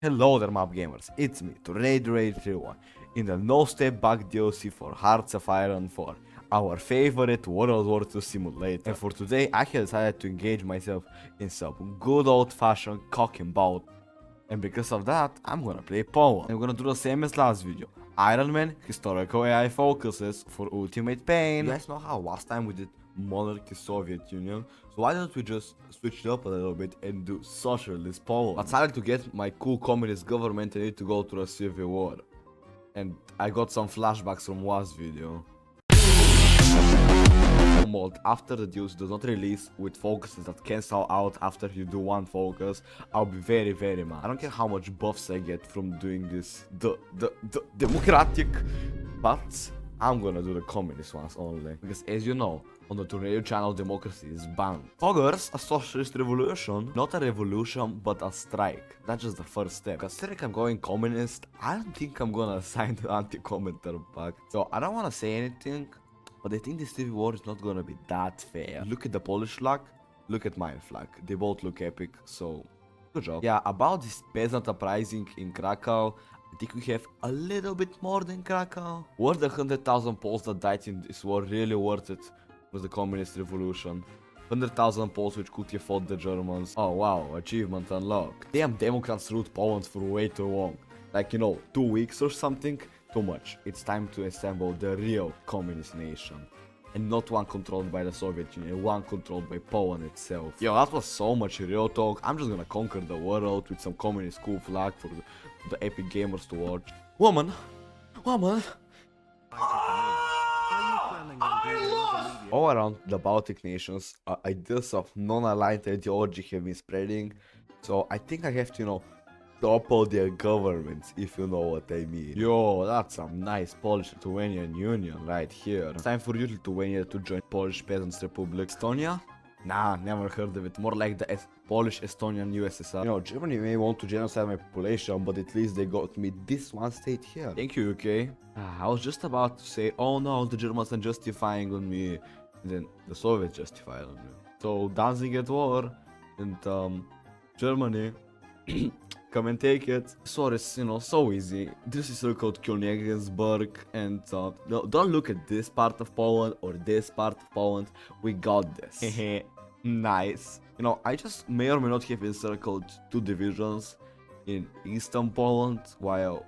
Hello there map gamers, it's me, Tornado31, in the No Step Back DLC for Hearts of Iron 4, our favorite World War II simulator. And for today I have decided to engage myself in some good old fashioned cock and ball. And because of that, I'm gonna play Poland. I'm gonna do the same as last video. Iron Man, historical AI focuses for ultimate pain. You guys know how last time we did monarchy Soviet Union, so why don't we just switch it up a little bit and do socialist Poland? But sadly, to get my cool communist government I need to go through a civil war. And I got some flashbacks from last video. Mod after the deals does not release with focuses that cancel out after you do one focus, I'll be very mad. I don't care how much buffs I get from doing this the democratic, but I'm gonna do the communist ones only, because as you know, on the Tornado channel democracy is banned. Poggers, a socialist revolution, not a revolution but a strike. That's just the first step. Considering I'm going communist, I don't think I'm gonna sign the anti-commenter back. So I don't wanna say anything, but I think this civil war is not gonna be that fair. Look at the Polish flag, look at my flag. They both look epic, so good job. Yeah, about this peasant uprising in Krakow, I think we have a little bit more than Krakow. Were the 100,000 Poles that died in this war really worth it? Was the communist revolution? 100,000 Poles which could have fought the Germans. Oh wow, achievement unlocked. Damn, Democrats ruled Poland for way too long. Like, you know, 2 weeks or something? Too much. It's time to assemble the real communist nation. And not one controlled by the Soviet Union, one controlled by Poland itself. Yo, that was so much real talk. I'm just gonna conquer the world with some communist cool flag for the epic gamers to watch. Woman! All around the Baltic nations, ideas of non-aligned ideology have been spreading. So I think I have to, you know, topple their governments, if you know what I mean. Yo, that's some nice Polish-Lithuanian union right here. It's time for you, Lithuania, to join Polish Peasants Republic. Estonia? Nah, never heard of it. More like the Polish-Estonian USSR. You know, Germany may want to genocide my population, but at least they got me this one state here. Thank you, UK. I was just about to say, oh no, the Germans are justifying on me. And then the Soviets justified on me. So, dancing at war, and Germany, come and take it. This war is, you know, so easy. This is called Königsberg, and don't look at this part of Poland or this part of Poland. We got this. Hehe, nice. You know, I just may or may not have encircled 2 divisions in eastern Poland, while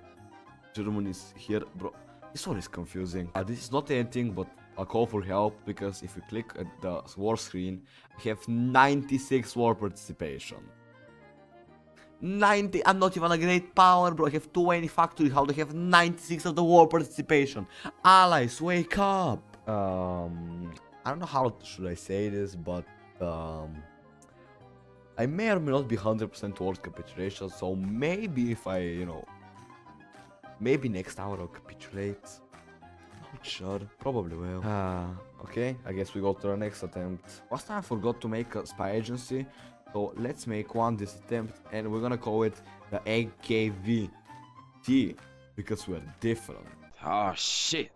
Germany is here. Bro, this war is confusing. This is not anything but a call for help, because if you click at the war screen, I have 96 war participation. 90, I'm not even a great power, bro. I have 20 factories. How do I have 96 of the war participation? Allies, wake up! I don't know how should I say this, but I may or may not be 100% towards capitulation. So maybe if I, you know, maybe next hour I'll capitulate. Not sure, probably will. Okay, I guess we go to the next attempt. Last time I forgot to make a spy agency. So let's make one this attempt, and we're gonna call it the AKVT, because we're different. Oh shit,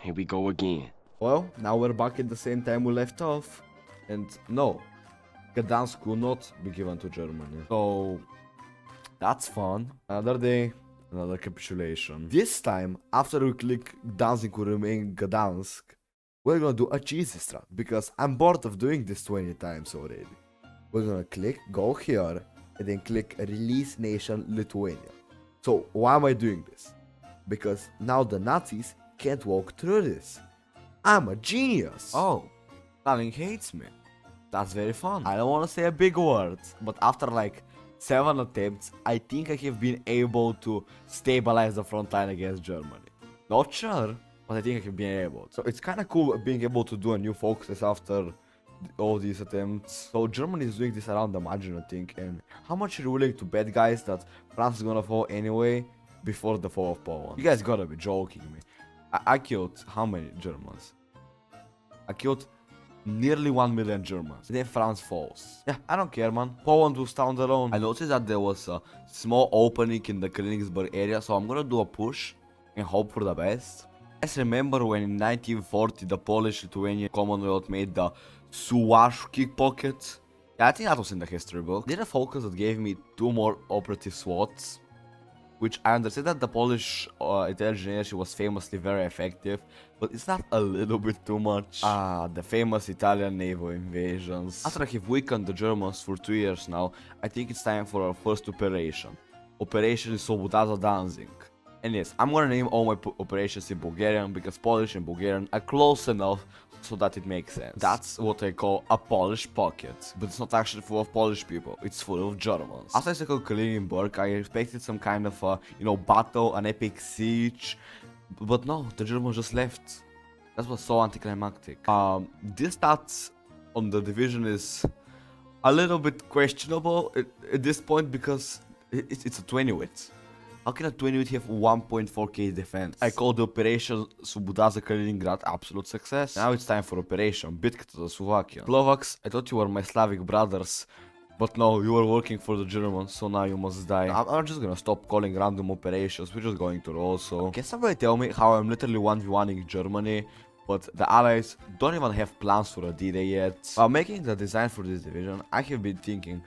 here we go again. Well, now we're back at the same time we left off, and no, Gdansk will not be given to Germany. So that's fun. Another day, another capitulation. This time, after we click Gdansk will remain Gdansk, we're gonna do a cheesy strat, because I'm bored of doing this 20 times already. We're gonna click go here and then click release nation Lithuania. So why am I doing this? Because now the Nazis can't walk through this. I'm a genius. Oh, Stalin hates me. That's very fun. I don't want to say a big word, but after like 7 attempts, I think I have been able to stabilize the front line against Germany. Not sure, but I think I have been able. So it's kind of cool being able to do a new focus after all these attempts. So Germany is doing this around the margin, I think. And how much are you willing to bet, guys, that France is gonna fall anyway before the fall of Poland? You guys gotta be joking me. I killed how many Germans? I killed nearly 1 million Germans. And then France falls. Yeah, I don't care, man. Poland will stand alone. I noticed that there was a small opening in the Königsberg area, so I'm gonna do a push and hope for the best. Guys, remember when in 1940 the Polish-Lithuanian Commonwealth made the Suwałki pocket? Yeah, I think that was in the history book. Did a focus that gave me 2 more operative SWATs. which I understand that the Polish Italian generation was famously very effective, but it's not a little bit too much. The famous Italian naval invasions. After I have weakened the Germans for 2 years now, I think it's time for our first operation. Operation Swoboda Danzig. And yes, I'm gonna name all my operations in Bulgarian because Polish and Bulgarian are close enough so that it makes sense. That's what I call a Polish pocket. But it's not actually full of Polish people, it's full of Germans. After I circled Kaliningrad, I expected some kind of a, battle, an epic siege. But no, the Germans just left. That was so anticlimactic. This stats on the division is a little bit questionable at this point because it's a 20 wit. How can a 20 wit have 1.4k defense? I call the operation Swoboda Kaliningrad absolute success. Now it's time for operation Bitka to the Slovakia. Slovaks, I thought you were my Slavic brothers, but no, you were working for the Germans, so now you must die. I'm just gonna stop calling random operations, we're just going to roll, so... Can somebody tell me how I'm literally 1v1ing Germany, but the allies don't even have plans for a D-Day yet? While making the design for this division, I have been thinking,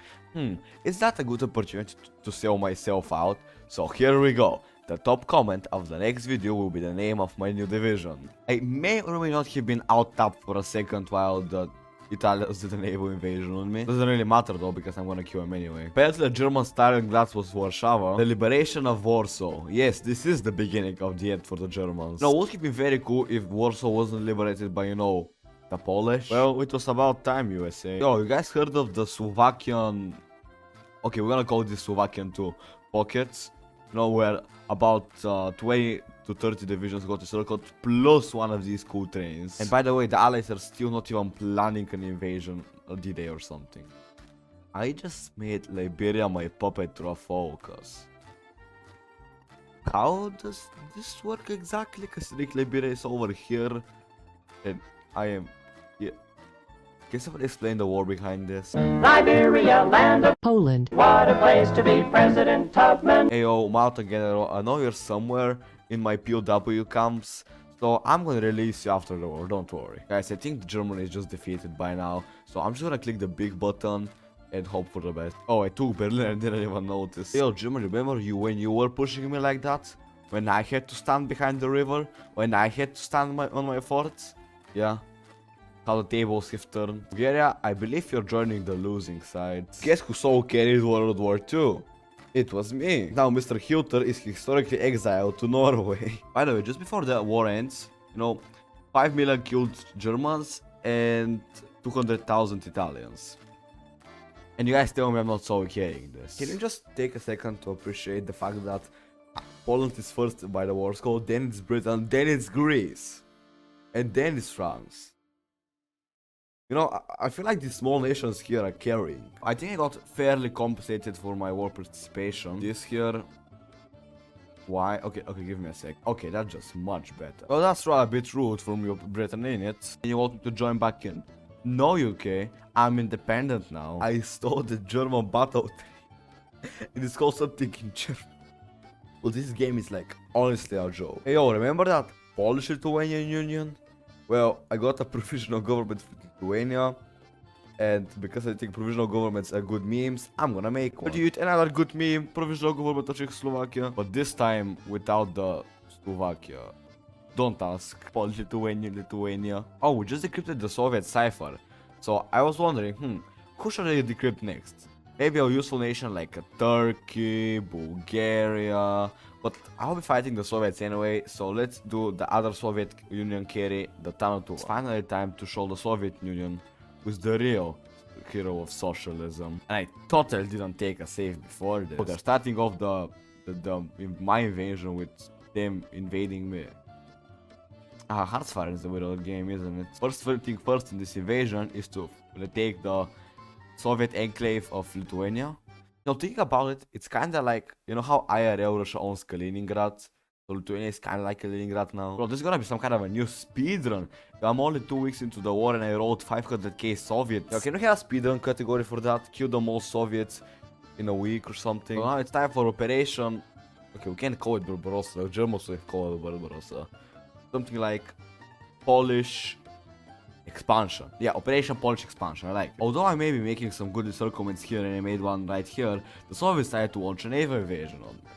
is that a good opportunity to sell myself out? So here we go. The top comment of the next video will be the name of my new division. I may or may not have been out-tapped for a second while the Italians did a naval invasion on me. Doesn't really matter though, because I'm gonna kill him anyway. Apparently the German Stalingrad was Warsaw. The liberation of Warsaw. Yes, this is the beginning of the end for the Germans. Now, would it be very cool if Warsaw wasn't liberated by, the Polish? Well, it was about time, USA. Yo, you guys heard of the Slovakian... Okay, we're gonna call this Slovakian too. Pockets. Where about 20 to 30 divisions got circled, plus one of these cool trains. And by the way, the allies are still not even planning an invasion, a D-Day or something. I just made Liberia my puppet to a focus. How does this work exactly? Considering Liberia is over here, and I am here. Can someone explain the war behind this? Liberia, land of Poland. what a place to be, President Tubman. Ayo, Malta General, I know you're somewhere in my POW camps, so I'm gonna release you after the war, don't worry. Guys, I think Germany is just defeated by now, so I'm just gonna click the big button and hope for the best. Oh, I took Berlin and didn't even notice. Yo, Germany, remember you when you were pushing me like that? When I had to stand behind the river? When I had to stand on my forts? Yeah. How the tables have turned. Bulgaria, I believe you're joining the losing side. Guess who so carried World War II? It was me. Now Mr. Hilter is historically exiled to Norway. By the way, just before the war ends, 5 million killed Germans and 200,000 Italians. And you guys tell me I'm not so carrying this. Can you just take a second to appreciate the fact that Poland is first by the war score, then it's Britain, then it's Greece, and then it's France. I feel like these small nations here are carrying. I think I got fairly compensated for my war participation. This here... Why? Okay, give me a sec. Okay, that's just much better. Oh, that's a bit rude from you, Britain, ain't it? And you want me to join back in? No, UK. I'm independent now. I stole the German battle tank. It is called something in German. Well, this game is like, honestly a joke. Hey, yo, remember that Polish-Lithuanian Union? Well, I got a provisional government for Lithuania, and because I think provisional governments are good memes, I'm gonna make one. Dude, another good meme, provisional government of Czechoslovakia, but this time without the Slovakia. Don't ask. Lithuania. Oh, we just decrypted the Soviet cipher, so I was wondering, who should I decrypt next? Maybe a useful nation like Turkey, Bulgaria, but I'll be fighting the Soviets anyway, so let's do the other Soviet Union carry, the Tanutu. It's finally time to show the Soviet Union who's the real hero of socialism. And I totally didn't take a save before this. So they're starting off my invasion with them invading me. Heartsfire is the middle of the game, isn't it? First thing first in this invasion is to retake the Soviet enclave of Lithuania. Now, thinking about it, it's kinda like, how IRL Russia owns Kaliningrad? So Lithuania is kinda like Kaliningrad now. Bro, this is gonna be some kind of a new speedrun. I'm only 2 weeks into the war and I rolled 500k Soviets. Now, can we have a speedrun category for that? Kill the most Soviets in a week or something. So now it's time for operation... Okay, we can't call it Barbarossa. Germans will call it Barbarossa. Something like Polish... expansion. Yeah, Operation Polish Expansion, I like it. Although I may be making some good circumvents here and I made one right here, the Soviets decided to launch a naval invasion on me.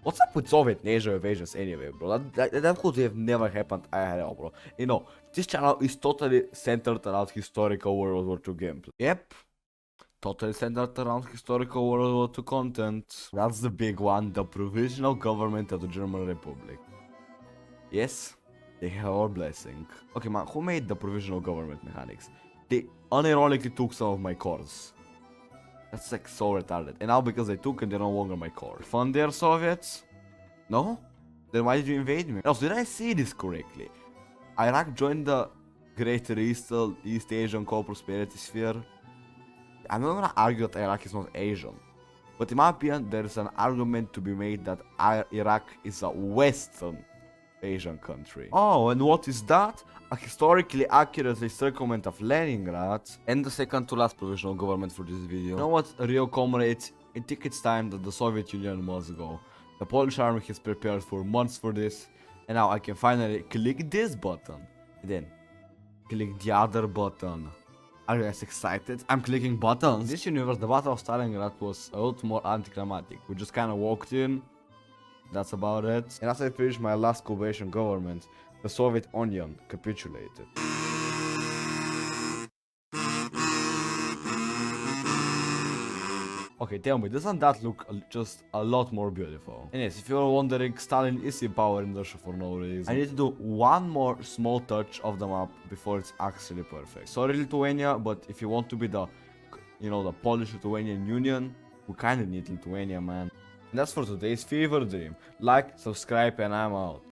What's up with Soviet nation invasions anyway, bro? That could have never happened IRL, bro. You know, this channel is totally centered around historical World War II gameplay. Yep. Totally centered around historical World War II content. That's the big one, the provisional government of the German Republic. Yes, they have our blessing. Okay, man, who made the provisional government mechanics? They unironically took some of my cores. That's like so retarded. And now because they took it, they're no longer my core. Fun there, Soviets? No? Then why did you invade me? Also, did I see this correctly? Iraq joined the Greater East Asian Co-Prosperity Sphere. I'm not gonna argue that Iraq is not Asian. But in my opinion, there is an argument to be made that Iraq is a Western Asian country. Oh, and what is that? A historically accurate circlement of Leningrad. And the second to last provisional government for this video. You know what, real comrades? I think it's time that the Soviet Union must go. The Polish army has prepared for months for this. And now I can finally click this button. And then click the other button. Are you guys excited? I'm clicking buttons. In this universe, the Battle of Stalingrad was a lot more anticlimactic. We just kind of walked in. That's about it. And after I finished my last coalition government, the Soviet Union capitulated. Okay, tell me, doesn't that look just a lot more beautiful? And yes, if you're wondering, Stalin is in power in Russia for no reason. I need to do one more small touch of the map before it's actually perfect. Sorry, Lithuania, but if you want to be the, you know, the Polish-Lithuanian Union, we kinda need Lithuania, man. And that's for today's fever dream. Like, subscribe, and I'm out.